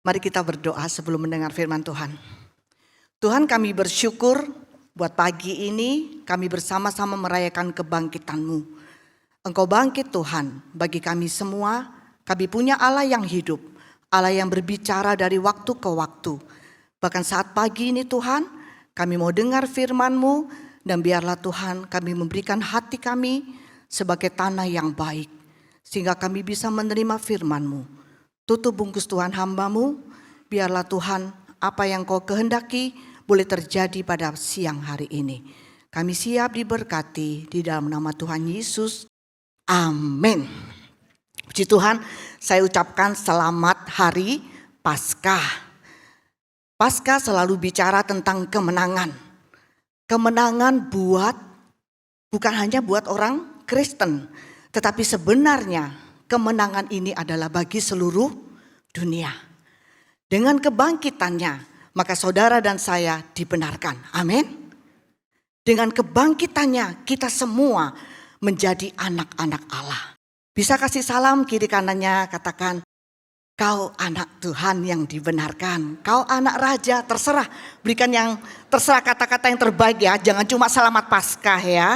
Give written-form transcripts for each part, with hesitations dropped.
Mari kita berdoa sebelum mendengar firman Tuhan. Tuhan, kami bersyukur buat pagi ini kami bersama-sama merayakan kebangkitan-Mu. Engkau bangkit Tuhan bagi kami semua. Kami punya Allah yang hidup, Allah yang berbicara dari waktu ke waktu. Bahkan saat pagi ini Tuhan, kami mau dengar firman-Mu, dan biarlah Tuhan kami memberikan hati kami sebagai tanah yang baik, sehingga kami bisa menerima firman-Mu. Tutup bungkus Tuhan hamba-Mu, biarlah Tuhan apa yang Kau kehendaki boleh terjadi pada siang hari ini. Kami siap diberkati di dalam nama Tuhan Yesus. Amin. Puji Tuhan, saya ucapkan selamat hari Paskah. Paskah selalu bicara tentang kemenangan. Kemenangan bukan hanya buat orang Kristen, tetapi sebenarnya kemenangan ini adalah bagi seluruh dunia. Dengan kebangkitannya, maka saudara dan saya dibenarkan. Amin. Dengan kebangkitannya, kita semua menjadi anak-anak Allah. Bisa kasih salam kiri kanannya, katakan, kau anak Tuhan yang dibenarkan. Kau anak raja, terserah. Berikan yang terserah kata-kata yang terbaik ya. Jangan cuma selamat Paskah ya.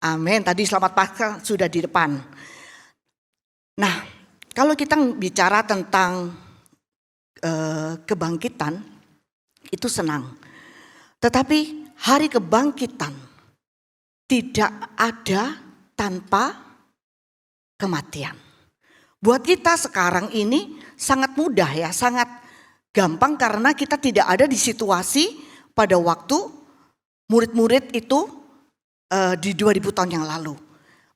Amin, tadi selamat Paskah sudah di depan. Nah, kalau kita bicara tentang kebangkitan, itu senang. Tetapi hari kebangkitan tidak ada tanpa kematian. Buat kita sekarang ini sangat mudah ya, sangat gampang karena kita tidak ada di situasi pada waktu murid-murid itu di 2000 tahun yang lalu.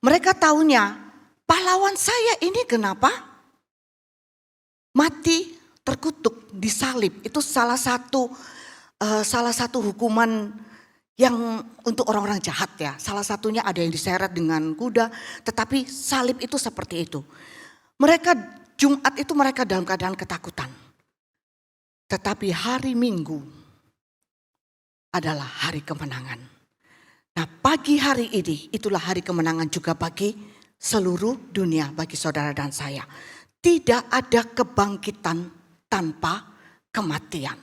Mereka taunya, pahlawan saya ini kenapa mati terkutuk, disalib. Itu salah satu hukuman yang untuk orang-orang jahat ya. Salah satunya ada yang diseret dengan kuda, tetapi salib itu seperti itu. Mereka Jumat itu mereka dalam keadaan ketakutan. Tetapi hari Minggu adalah hari kemenangan. Nah, pagi hari ini itulah hari kemenangan juga bagi seluruh dunia, bagi saudara dan saya. Tidak ada kebangkitan tanpa kematian.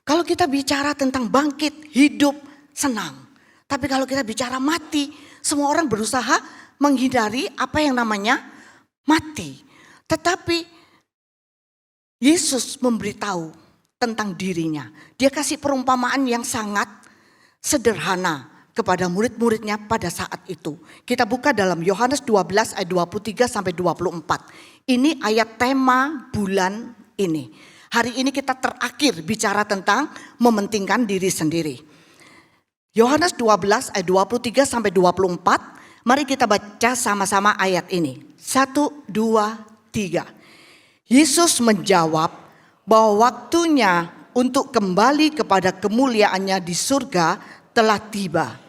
Kalau kita bicara tentang bangkit, hidup, senang. Tapi kalau kita bicara mati, semua orang berusaha menghindari apa yang namanya mati. Tetapi Yesus memberitahu tentang dirinya. Dia kasih perumpamaan yang sangat sederhana kepada murid-muridnya pada saat itu. Kita buka dalam Yohanes 12 ayat 23 sampai 24. Ini ayat tema bulan ini. Hari ini kita terakhir bicara tentang mementingkan diri sendiri. Yohanes 12 ayat 23 sampai 24. Mari kita baca sama-sama ayat ini. 1, 2, 3. Yesus menjawab bahwa waktunya untuk kembali kepada kemuliaannya di surga telah tiba.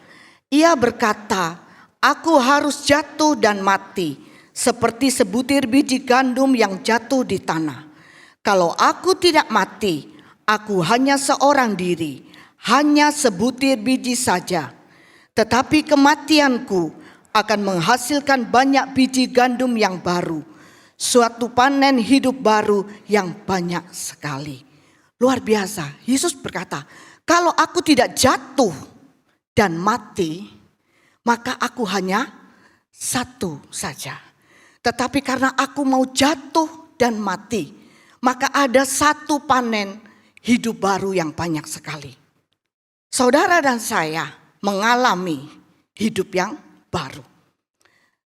Ia berkata, aku harus jatuh dan mati seperti sebutir biji gandum yang jatuh di tanah. Kalau aku tidak mati, aku hanya seorang diri, hanya sebutir biji saja. Tetapi kematianku akan menghasilkan banyak biji gandum yang baru, suatu panen hidup baru yang banyak sekali. Luar biasa, Yesus berkata, kalau aku tidak jatuh dan mati, maka aku hanya satu saja. Tetapi karena aku mau jatuh dan mati, maka ada satu panen hidup baru yang banyak sekali. Saudara dan saya mengalami hidup yang baru.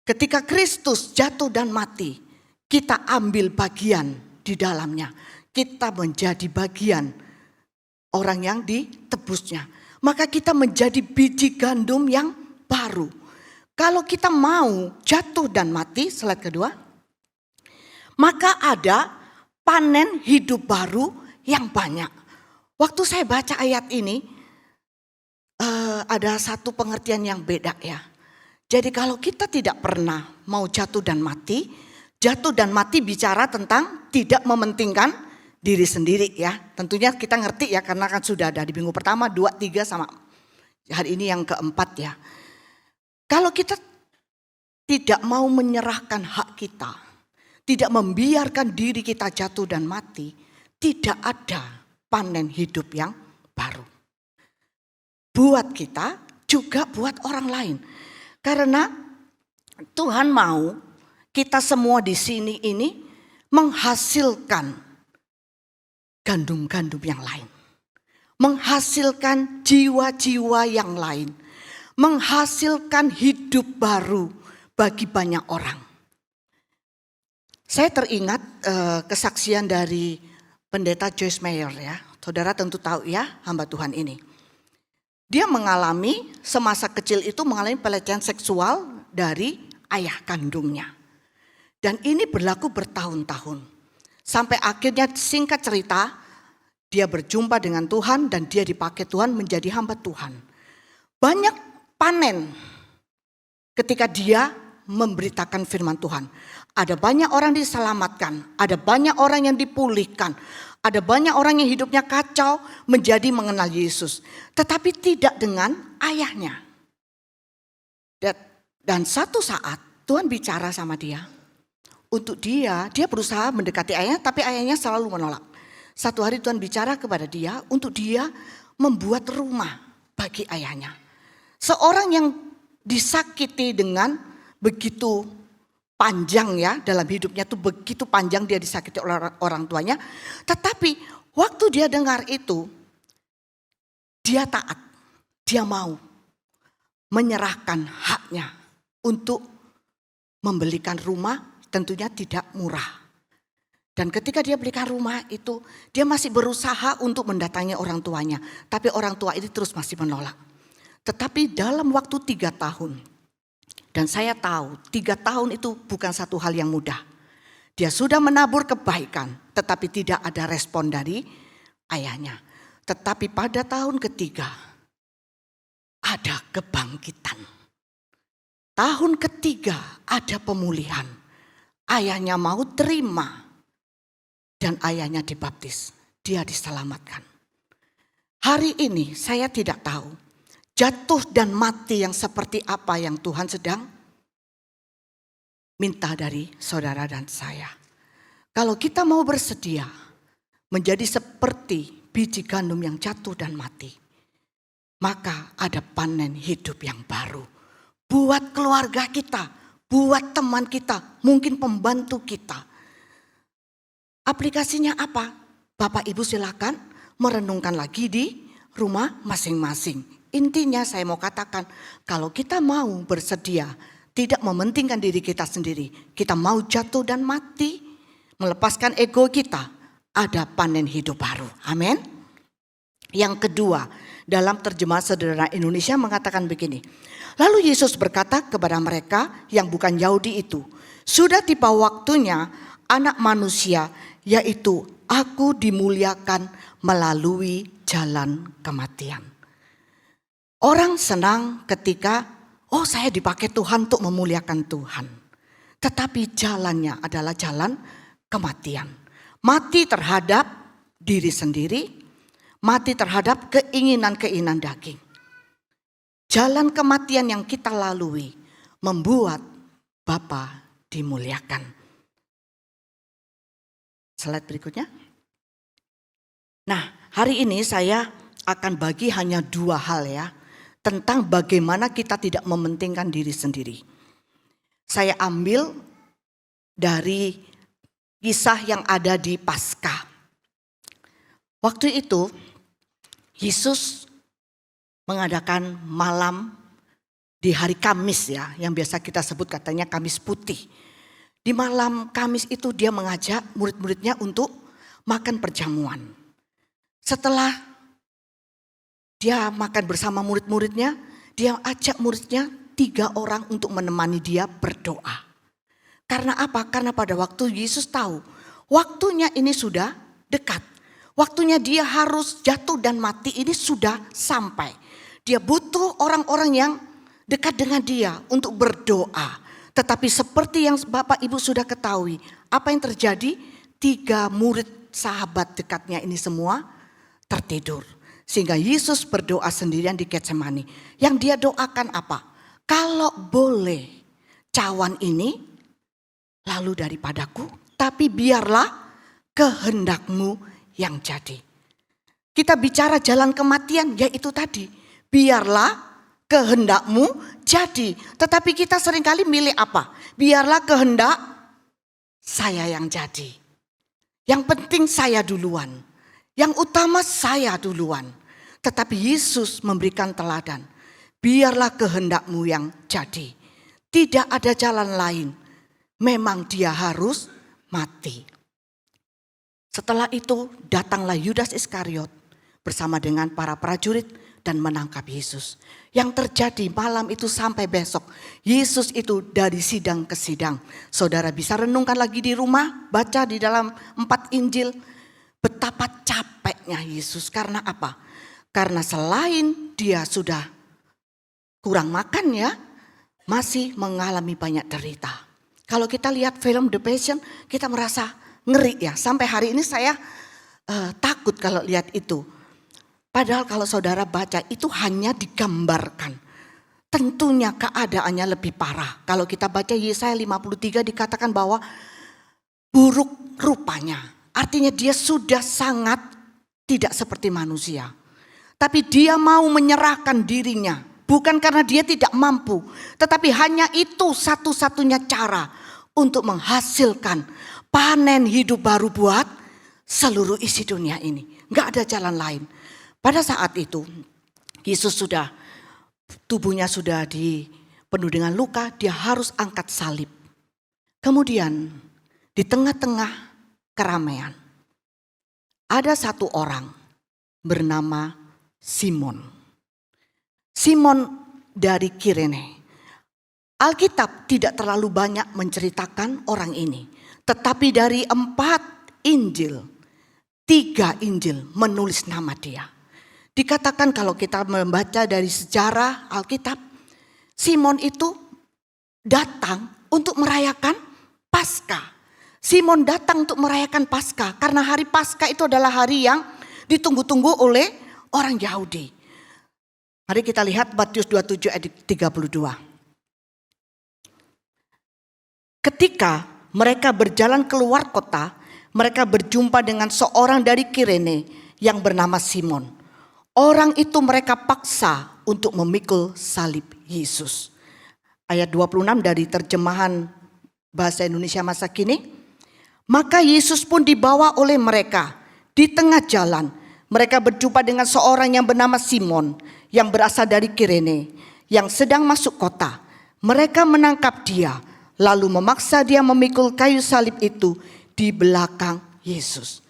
Ketika Kristus jatuh dan mati, kita ambil bagian di dalamnya. Kita menjadi bagian orang yang ditebusnya. Maka kita menjadi biji gandum yang baru. Kalau kita mau jatuh dan mati, slide kedua, maka ada panen hidup baru yang banyak. Waktu saya baca ayat ini, ada satu pengertian yang beda ya. Jadi kalau kita tidak pernah mau jatuh dan mati bicara tentang tidak mementingkan diri sendiri ya. Tentunya kita ngerti ya karena kan sudah ada di minggu pertama, 2, 3 sama hari ini yang keempat ya. Kalau kita tidak mau menyerahkan hak kita, tidak membiarkan diri kita jatuh dan mati, tidak ada panen hidup yang baru. Buat kita juga buat orang lain. Karena Tuhan mau kita semua di sini ini menghasilkan gandum-gandum yang lain. Menghasilkan jiwa-jiwa yang lain. Menghasilkan hidup baru bagi banyak orang. Saya teringat kesaksian dari Pendeta Joyce Meyer ya. Saudara tentu tahu ya hamba Tuhan ini. Dia mengalami semasa kecil itu mengalami pelecehan seksual dari ayah kandungnya. Dan ini berlaku bertahun-tahun. Sampai akhirnya singkat cerita dia berjumpa dengan Tuhan dan dia dipakai Tuhan menjadi hamba Tuhan. Banyak panen ketika dia memberitakan firman Tuhan. Ada banyak orang diselamatkan, ada banyak orang yang dipulihkan, ada banyak orang yang hidupnya kacau menjadi mengenal Yesus. Tetapi tidak dengan ayahnya. Dan satu saat Tuhan bicara sama dia. Untuk dia berusaha mendekati ayahnya tapi ayahnya selalu menolak. Satu hari Tuhan bicara kepada dia untuk dia membuat rumah bagi ayahnya. Seorang yang disakiti dengan begitu panjang ya dalam hidupnya tuh begitu panjang dia disakiti oleh orang tuanya. Tetapi waktu dia dengar itu dia taat, dia mau menyerahkan haknya untuk membelikan rumah tentunya tidak murah. Dan ketika dia belikan rumah itu dia masih berusaha untuk mendatangi orang tuanya. Tapi orang tua ini terus masih menolak. Tetapi dalam waktu 3 tahun. Dan saya tahu 3 tahun itu bukan satu hal yang mudah. Dia sudah menabur kebaikan tetapi tidak ada respon dari ayahnya. Tetapi pada tahun ketiga ada kebangkitan. Tahun ketiga ada pemulihan. Ayahnya mau terima dan ayahnya dibaptis. Dia diselamatkan. Hari ini saya tidak tahu jatuh dan mati yang seperti apa yang Tuhan sedang minta dari saudara dan saya. Kalau kita mau bersedia menjadi seperti biji gandum yang jatuh dan mati, maka ada panen hidup yang baru. Buat keluarga kita, buat teman kita, mungkin pembantu kita. Aplikasinya apa? Bapak Ibu silakan merenungkan lagi di rumah masing-masing. Intinya saya mau katakan, kalau kita mau bersedia, tidak mementingkan diri kita sendiri, kita mau jatuh dan mati, melepaskan ego kita, ada panen hidup baru. Amin. Yang kedua, dalam terjemahan sederhana Indonesia mengatakan begini. Lalu Yesus berkata kepada mereka yang bukan Yahudi itu, sudah tiba waktunya anak manusia, yaitu aku dimuliakan melalui jalan kematian. Orang senang ketika, saya dipakai Tuhan untuk memuliakan Tuhan. Tetapi jalannya adalah jalan kematian. Mati terhadap diri sendiri, mati terhadap keinginan-keinginan daging. Jalan kematian yang kita lalui membuat Bapa dimuliakan. Slide berikutnya. Nah, hari ini saya akan bagi hanya 2 hal ya. Tentang bagaimana kita tidak mementingkan diri sendiri. Saya ambil dari kisah yang ada di Paskah. Waktu itu Yesus mengadakan malam di hari Kamis ya, yang biasa kita sebut katanya Kamis Putih. Di malam Kamis itu dia mengajak murid-muridnya untuk makan perjamuan. Setelah dia makan bersama murid-muridnya, dia ajak muridnya 3 orang untuk menemani dia berdoa. Karena apa? Karena pada waktu Yesus tahu waktunya ini sudah dekat. Waktunya dia harus jatuh dan mati ini sudah sampai. Dia butuh orang-orang yang dekat dengan dia untuk berdoa. Tetapi seperti yang Bapak Ibu sudah ketahui, apa yang terjadi? 3 murid sahabat dekatnya ini semua tertidur. Sehingga Yesus berdoa sendirian di Getsemani. Yang dia doakan apa? Kalau boleh cawan ini lalu daripadaku, tapi biarlah kehendak-Mu yang jadi. Kita bicara jalan kematian, yaitu tadi, biarlah kehendak-Mu jadi. Tetapi kita seringkali milih apa? Biarlah kehendak saya yang jadi. Yang penting saya duluan. Yang utama saya duluan. Tetapi Yesus memberikan teladan. Biarlah kehendak-Mu yang jadi. Tidak ada jalan lain. Memang dia harus mati. Setelah itu datanglah Yudas Iskariot bersama dengan para prajurit dan menangkap Yesus. Yang terjadi malam itu sampai besok, Yesus itu dari sidang ke sidang. Saudara bisa renungkan lagi di rumah, baca di dalam 4 Injil. Betapa capeknya Yesus, karena apa? Karena selain dia sudah kurang makan ya, masih mengalami banyak derita. Kalau kita lihat film The Passion, kita merasa ngeri ya. Sampai hari ini saya takut kalau lihat itu. Padahal kalau saudara baca itu hanya digambarkan. Tentunya keadaannya lebih parah. Kalau kita baca Yesaya 53 dikatakan bahwa buruk rupanya. Artinya dia sudah sangat tidak seperti manusia. Tapi dia mau menyerahkan dirinya. Bukan karena dia tidak mampu. Tetapi hanya itu satu-satunya cara untuk menghasilkan panen hidup baru buat seluruh isi dunia ini. Enggak ada jalan lain. Pada saat itu Yesus sudah, tubuhnya sudah dipenuhi dengan luka, dia harus angkat salib. Kemudian di tengah-tengah keramaian ada satu orang bernama Simon. Simon dari Kirene. Alkitab tidak terlalu banyak menceritakan orang ini. Tetapi dari 4 Injil, 3 Injil menulis nama dia. Dikatakan kalau kita membaca dari sejarah Alkitab, Simon itu datang untuk merayakan Paskah. Simon datang untuk merayakan Paskah karena hari Paskah itu adalah hari yang ditunggu-tunggu oleh orang Yahudi. Mari kita lihat Matius 27 ayat 32. Ketika mereka berjalan keluar kota, mereka berjumpa dengan seorang dari Kirene yang bernama Simon. Orang itu mereka paksa untuk memikul salib Yesus. Ayat 26 dari terjemahan bahasa Indonesia masa kini. Maka Yesus pun dibawa oleh mereka di tengah jalan. Mereka berjumpa dengan seorang yang bernama Simon yang berasal dari Kirene yang sedang masuk kota. Mereka menangkap dia lalu memaksa dia memikul kayu salib itu di belakang Yesus.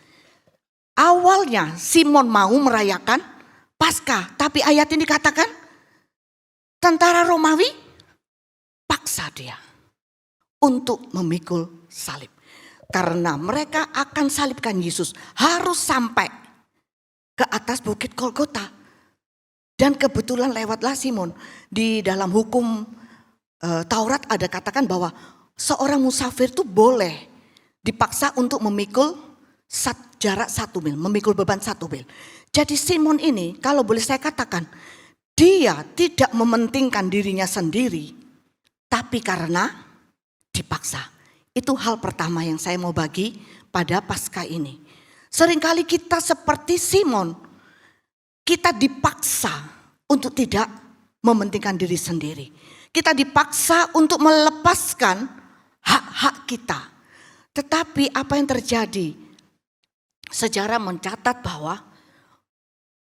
Awalnya Simon mau merayakan Paskah, tapi ayat ini dikatakan tentara Romawi paksa dia untuk memikul salib. Karena mereka akan salibkan Yesus harus sampai ke atas bukit Golgota. Dan kebetulan lewatlah Simon. Di dalam hukum Taurat ada katakan bahwa seorang musafir itu boleh dipaksa untuk memikul jarak 1 mil. Memikul beban 1 mil. Jadi Simon ini kalau boleh saya katakan, dia tidak mementingkan dirinya sendiri. Tapi karena dipaksa. Itu hal pertama yang saya mau bagi pada Paskah ini. Seringkali kita seperti Simon, kita dipaksa untuk tidak mementingkan diri sendiri. Kita dipaksa untuk melepaskan hak-hak kita. Tetapi apa yang terjadi? Sejarah mencatat bahwa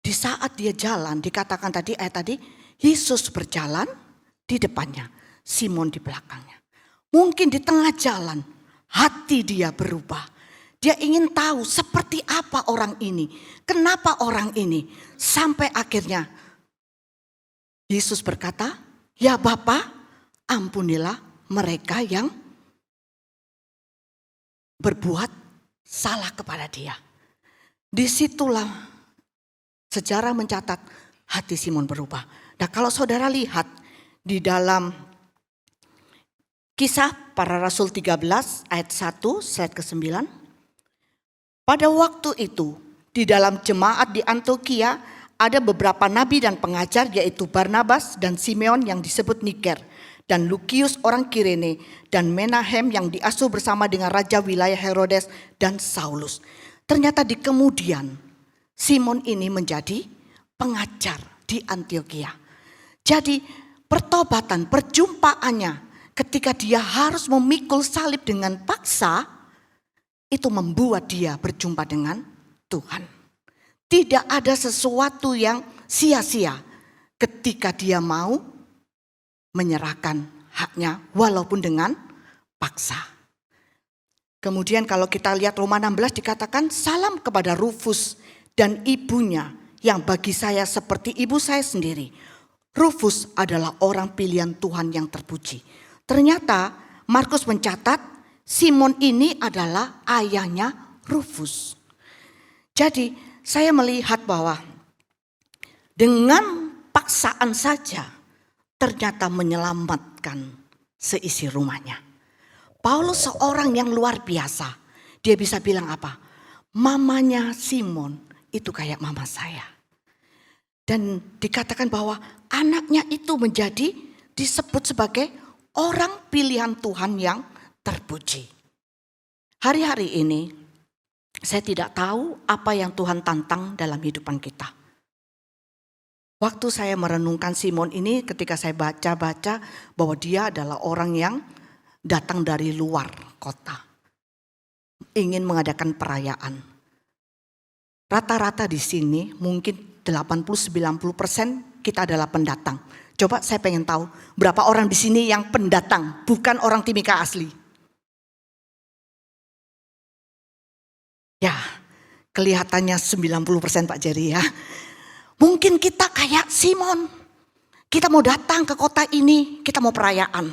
di saat dia jalan, dikatakan tadi ayat tadi, Yesus berjalan di depannya, Simon di belakangnya. Mungkin di tengah jalan hati dia berubah. Dia ingin tahu seperti apa orang ini. Kenapa orang ini? Sampai akhirnya Yesus berkata, ya Bapa, ampunilah mereka yang berbuat salah kepada dia. Disitulah sejarah mencatat hati Simon berubah. Nah kalau saudara lihat di dalam Kisah Para Rasul 13 ayat 1 slide ke-9. Pada waktu itu di dalam jemaat di Antiokhia ada beberapa nabi dan pengajar yaitu Barnabas dan Simeon yang disebut Niger dan Lukius orang Kirene, dan Menahem yang diasuh bersama dengan raja wilayah Herodes dan Saulus. Ternyata di kemudian Simon ini menjadi pengajar di Antiokhia. Jadi pertobatan, perjumpaannya ketika dia harus memikul salib dengan paksa, itu membuat dia berjumpa dengan Tuhan. Tidak ada sesuatu yang sia-sia ketika dia mau menyerahkan haknya walaupun dengan paksa. Kemudian kalau kita lihat Roma 16 dikatakan, salam kepada Rufus dan ibunya yang bagi saya seperti ibu saya sendiri. Rufus adalah orang pilihan Tuhan yang terpuji. Ternyata Markus mencatat Simon ini adalah ayahnya Rufus. Jadi saya melihat bahwa dengan paksaan saja ternyata menyelamatkan seisi rumahnya. Paulus seorang yang luar biasa. Dia bisa bilang apa? Mamanya Simon itu kayak mama saya. Dan dikatakan bahwa anaknya itu menjadi disebut sebagai orang pilihan Tuhan yang terpuji. Hari-hari ini saya tidak tahu apa yang Tuhan tantang dalam kehidupan kita. Waktu saya merenungkan Simon ini ketika saya baca-baca bahwa dia adalah orang yang datang dari luar kota. Ingin mengadakan perayaan. Rata-rata di sini mungkin 80-90% kita adalah pendatang. Coba saya pengen tahu berapa orang di sini yang pendatang, bukan orang Timika asli. Ya, kelihatannya 90% Pak Jerry ya. Mungkin kita kayak Simon. Kita mau datang ke kota ini, kita mau perayaan.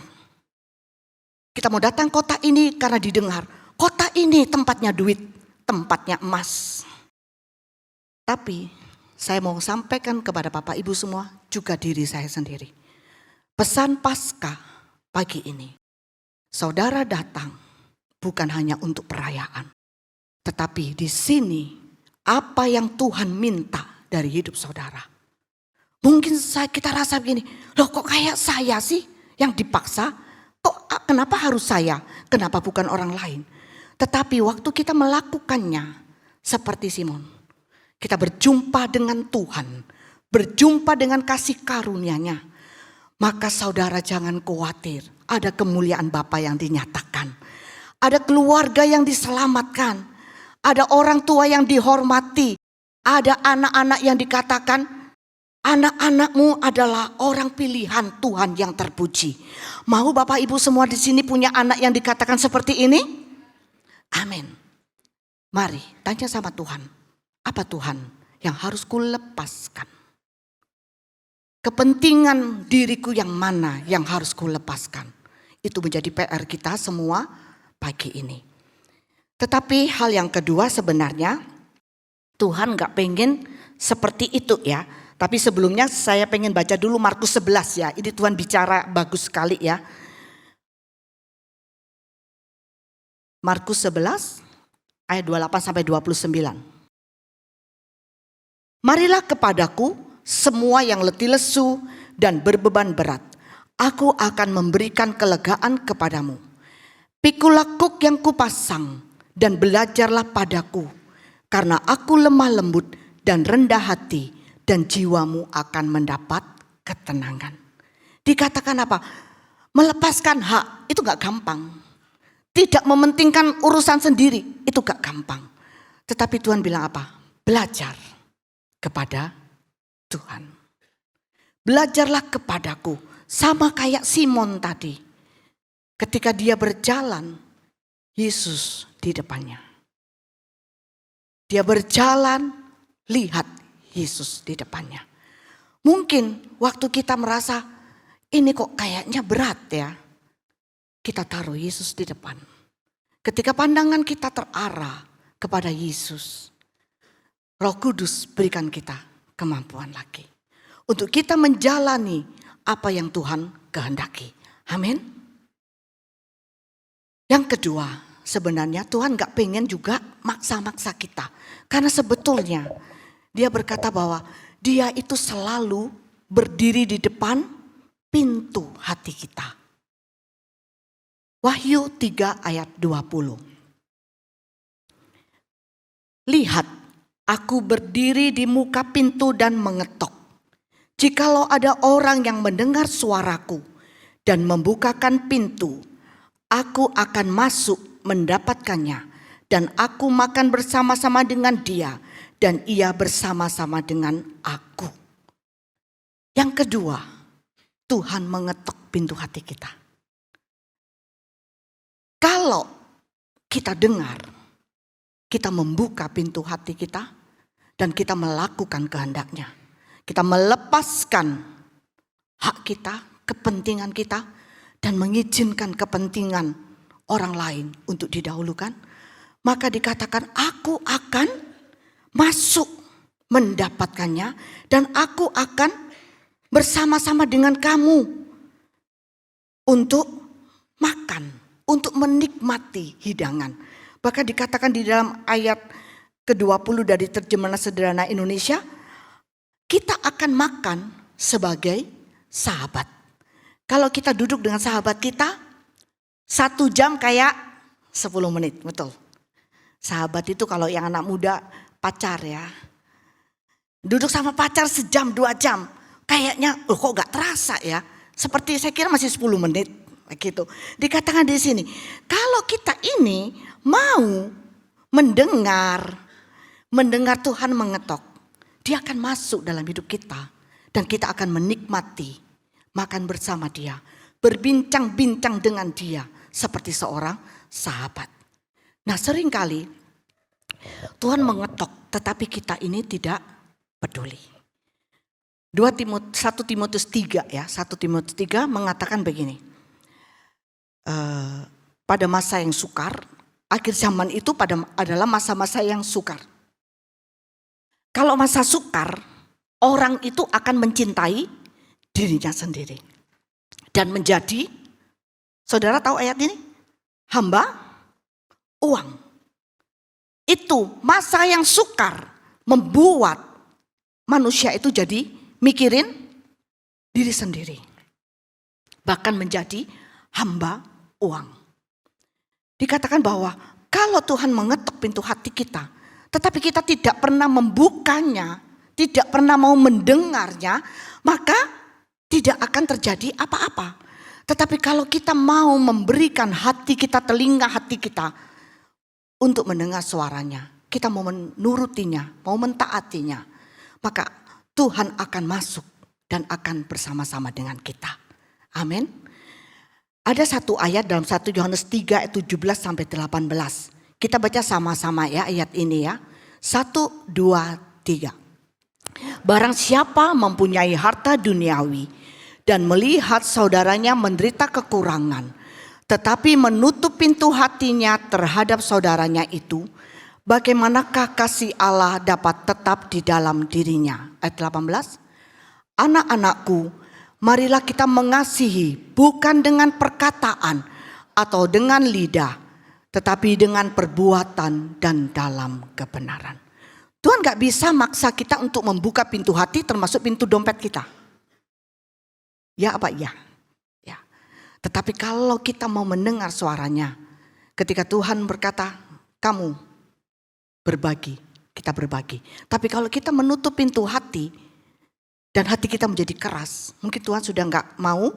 Kita mau datang kota ini karena didengar. Kota ini tempatnya duit, tempatnya emas. Tapi saya mau sampaikan kepada Bapak Ibu semua, juga diri saya sendiri. Pesan Paskah pagi ini. Saudara datang bukan hanya untuk perayaan. Tetapi di sini apa yang Tuhan minta dari hidup saudara. Mungkin kita rasa begini, loh kok kayak saya sih yang dipaksa? Kok kenapa harus saya? Kenapa bukan orang lain? Tetapi waktu kita melakukannya seperti Simon. Kita berjumpa dengan Tuhan. Berjumpa dengan kasih karunia-Nya. Maka saudara jangan khawatir. Ada kemuliaan Bapa yang dinyatakan. Ada keluarga yang diselamatkan. Ada orang tua yang dihormati. Ada anak-anak yang dikatakan, anak-anakmu adalah orang pilihan Tuhan yang terpuji. Mau Bapak Ibu semua di sini punya anak yang dikatakan seperti ini? Amin. Mari tanya sama Tuhan. Apa Tuhan yang harus kulepaskan? Kepentingan diriku yang mana yang harus kulepaskan? Itu menjadi PR kita semua pagi ini. Tetapi hal yang kedua sebenarnya Tuhan gak pengen seperti itu ya. Tapi sebelumnya saya pengen baca dulu Markus 11 ya. Ini Tuhan bicara bagus sekali ya. Markus 11 ayat 28-29. Marilah kepadaku semua yang letih lesu dan berbeban berat. Aku akan memberikan kelegaan kepadamu. Pikulah kuk yang kupasang dan belajarlah padaku. Karena aku lemah lembut dan rendah hati dan jiwamu akan mendapat ketenangan. Dikatakan apa? Melepaskan hak itu gak gampang. Tidak mementingkan urusan sendiri itu gak gampang. Tetapi Tuhan bilang apa? Belajar kepada Tuhan. Belajarlah kepadaku. Sama kayak Simon tadi. Ketika dia berjalan, Yesus di depannya. Dia berjalan, lihat Yesus di depannya. Mungkin waktu kita merasa ini kok kayaknya berat ya. Kita taruh Yesus di depan. Ketika pandangan kita terarah kepada Yesus, Roh Kudus berikan kita kemampuan lagi. Untuk kita menjalani apa yang Tuhan kehendaki. Amin. Yang kedua, sebenarnya Tuhan gak pengen juga maksa-maksa kita. Karena sebetulnya dia berkata bahwa dia itu selalu berdiri di depan pintu hati kita. Wahyu 3 ayat 20. Lihat, aku berdiri di muka pintu dan mengetok. Jikalau ada orang yang mendengar suaraku dan membukakan pintu, aku akan masuk mendapatkannya, dan aku makan bersama-sama dengan dia, dan ia bersama-sama dengan aku. Yang kedua, Tuhan mengetok pintu hati kita. Kalau kita dengar, kita membuka pintu hati kita, dan kita melakukan kehendaknya. Kita melepaskan hak kita, kepentingan kita, dan mengizinkan kepentingan orang lain untuk didahulukan. Maka dikatakan aku akan masuk mendapatkannya, dan aku akan bersama-sama dengan kamu untuk makan, untuk menikmati hidangan. Bahkan dikatakan di dalam ayat ke-20 dari terjemahan sederhana Indonesia, kita akan makan sebagai sahabat. Kalau kita duduk dengan sahabat kita, 1 jam kayak 10 menit, betul. Sahabat itu kalau yang anak muda pacar ya. Duduk sama pacar sejam 2 jam, kayaknya kok gak terasa ya. Seperti saya kira masih 10 menit gitu. Dikatakan di sini, kalau kita ini mau mendengar Tuhan mengetok, dia akan masuk dalam hidup kita, dan kita akan menikmati makan bersama dia, berbincang-bincang dengan dia seperti seorang sahabat. Nah, seringkali Tuhan mengetok, tetapi kita ini tidak peduli. 1 Timotius 3 ya, 1 Timotius 3 mengatakan begini. Pada masa yang sukar, akhir zaman itu adalah masa-masa yang sukar. Kalau masa sukar, orang itu akan mencintai dirinya sendiri dan menjadi, saudara tahu ayat ini? Hamba uang. Itu masa yang sukar membuat manusia itu jadi mikirin diri sendiri. Bahkan menjadi hamba uang. Dikatakan bahwa kalau Tuhan mengetok pintu hati kita, tetapi kita tidak pernah membukanya, tidak pernah mau mendengarnya, maka tidak akan terjadi apa-apa. Tetapi kalau kita mau memberikan hati kita, telinga hati kita untuk mendengar suaranya, kita mau menurutinya, mau mentaatinya, maka Tuhan akan masuk dan akan bersama-sama dengan kita. Amin. Ada satu ayat dalam 1 Yohanes 3 ayat 17 sampai 18. Kita baca sama-sama ya ayat ini ya. 1, 2, 3. Barang siapa mempunyai harta duniawi dan melihat saudaranya menderita kekurangan, tetapi menutup pintu hatinya terhadap saudaranya itu, bagaimanakah kasih Allah dapat tetap di dalam dirinya? Ayat 18. Anak-anakku, marilah kita mengasihi bukan dengan perkataan atau dengan lidah, tetapi dengan perbuatan dan dalam kebenaran. Tuhan gak bisa maksa kita untuk membuka pintu hati, termasuk pintu dompet kita. Ya apa iya? Ya. Tetapi kalau kita mau mendengar suaranya, ketika Tuhan berkata, kamu berbagi, kita berbagi. Tapi kalau kita menutup pintu hati, dan hati kita menjadi keras, mungkin Tuhan sudah gak mau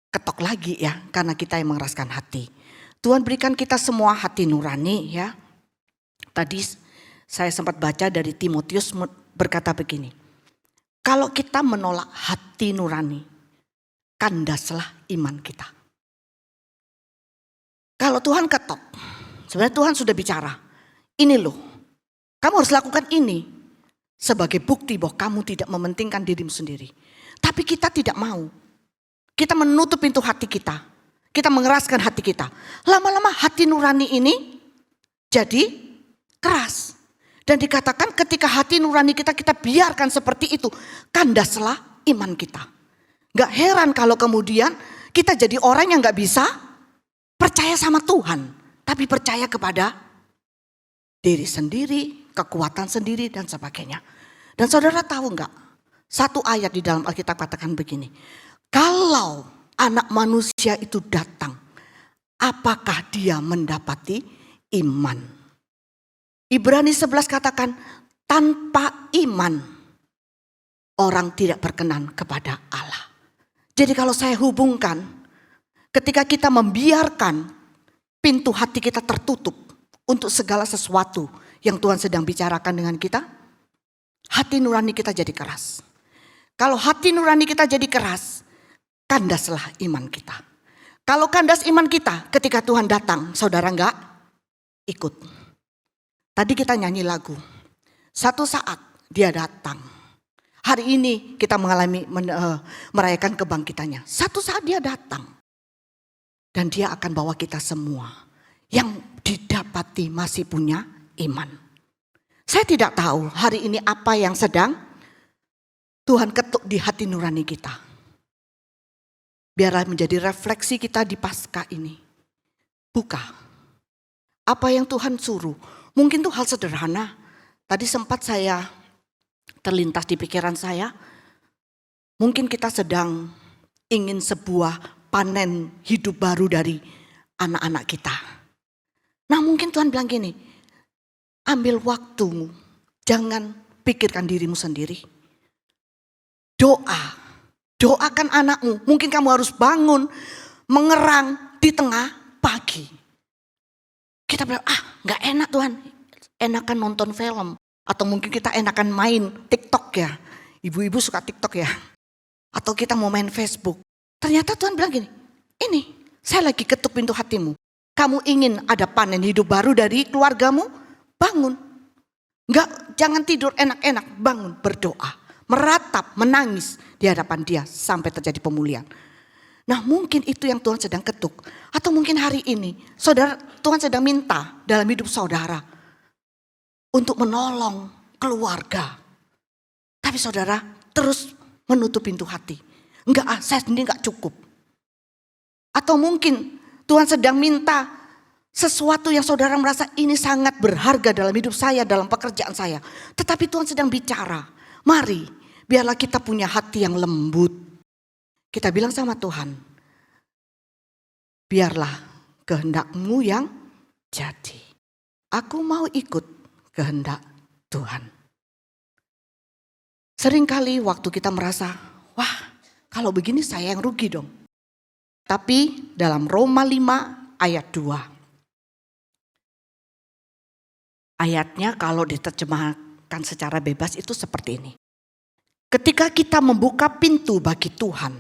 ketok lagi ya, karena kita yang mengeraskan hati. Tuhan berikan kita semua hati nurani ya. Tadi saya sempat baca dari Timotius berkata begini. Kalau kita menolak hati nurani, kandaslah iman kita. Kalau Tuhan ketok, sebenarnya Tuhan sudah bicara. Ini loh, kamu harus lakukan ini sebagai bukti bahwa kamu tidak mementingkan dirimu sendiri. Tapi kita tidak mau. Kita menutup pintu hati kita. Kita mengeraskan hati kita. Lama-lama hati nurani ini jadi keras. Dan dikatakan ketika hati nurani kita biarkan seperti itu, kandaslah iman kita. Gak heran kalau kemudian kita jadi orang yang gak bisa percaya sama Tuhan. Tapi percaya kepada diri sendiri, kekuatan sendiri dan sebagainya. Dan saudara tahu gak? Satu ayat di dalam Alkitab katakan begini. Kalau anak manusia itu datang, apakah dia mendapati iman. Ibrani 11 katakan, tanpa iman orang tidak berkenan kepada Allah. Jadi kalau saya hubungkan, ketika kita membiarkan pintu hati kita tertutup untuk segala sesuatu yang Tuhan sedang bicarakan dengan kita, hati nurani kita jadi keras. Kalau hati nurani kita jadi keras, kandaslah iman kita. Kalau kandas iman kita, ketika Tuhan datang, saudara enggak ikut. Tadi kita nyanyi lagu, satu saat dia datang. Hari ini kita mengalami merayakan kebangkitannya. Satu saat dia datang. Dan dia akan bawa kita semua yang didapati masih punya iman. Saya tidak tahu hari ini apa yang sedang Tuhan ketuk di hati nurani kita. Biarlah menjadi refleksi kita di Paskah ini. Buka. Apa yang Tuhan suruh. Mungkin itu hal sederhana. Tadi sempat saya terlintas di pikiran saya. Mungkin kita sedang ingin sebuah panen hidup baru dari anak-anak kita. Nah mungkin Tuhan bilang gini. Ambil waktumu. Jangan pikirkan dirimu sendiri. Doa. Doakan anakmu. Mungkin kamu harus bangun, mengerang di tengah pagi. Kita bilang, gak enak Tuhan. Enakan nonton film. Atau mungkin kita enakan main TikTok ya. Ibu-ibu suka TikTok ya. Atau kita mau main Facebook. Ternyata Tuhan bilang gini, ini saya lagi ketuk pintu hatimu. Kamu ingin ada panen hidup baru dari keluargamu? Bangun. Jangan tidur enak-enak, bangun berdoa. Meratap, menangis di hadapan dia sampai terjadi pemulihan. Nah mungkin itu yang Tuhan sedang ketuk. Atau mungkin hari ini saudara Tuhan sedang minta dalam hidup saudara. Untuk menolong keluarga. Tapi saudara terus menutup pintu hati. Saya sendiri enggak cukup. Atau mungkin Tuhan sedang minta sesuatu yang saudara merasa ini sangat berharga dalam hidup saya, dalam pekerjaan saya. Tetapi Tuhan sedang bicara. Mari, biarlah kita punya hati yang lembut. Kita bilang sama Tuhan, biarlah kehendak-Mu yang jadi. Aku mau ikut kehendak Tuhan. Seringkali waktu kita merasa, wah kalau begini saya yang rugi dong. Tapi dalam Roma 5 ayat 2. Ayatnya kalau diterjemahkan secara bebas itu seperti ini. Ketika kita membuka pintu bagi Tuhan,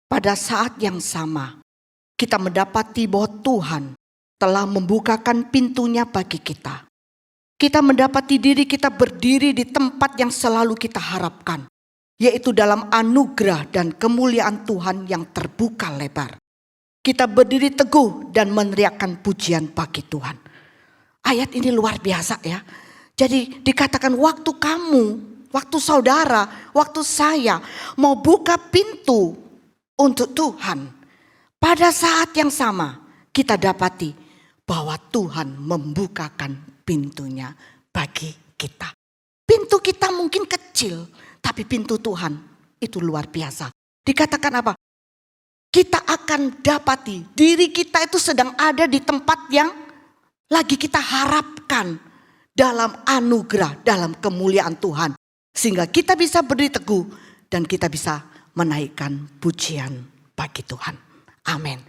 pada saat yang sama kita mendapati bahwa Tuhan telah membukakan pintunya bagi kita. Kita mendapati diri kita berdiri di tempat yang selalu kita harapkan, yaitu dalam anugerah dan kemuliaan Tuhan yang terbuka lebar. Kita berdiri teguh dan meneriakkan pujian bagi Tuhan. Ayat ini luar biasa ya. Jadi dikatakan waktu kamu, waktu saudara, waktu saya mau buka pintu untuk Tuhan. Pada saat yang sama kita dapati bahwa Tuhan membukakan pintunya bagi kita. Pintu kita mungkin kecil, tapi pintu Tuhan itu luar biasa. Dikatakan apa? Kita akan dapati diri kita itu sedang ada di tempat yang lagi kita harapkan dalam anugerah, dalam kemuliaan Tuhan. Sehingga kita bisa berdiri teguh dan kita bisa menaikkan pujian bagi Tuhan. Amin.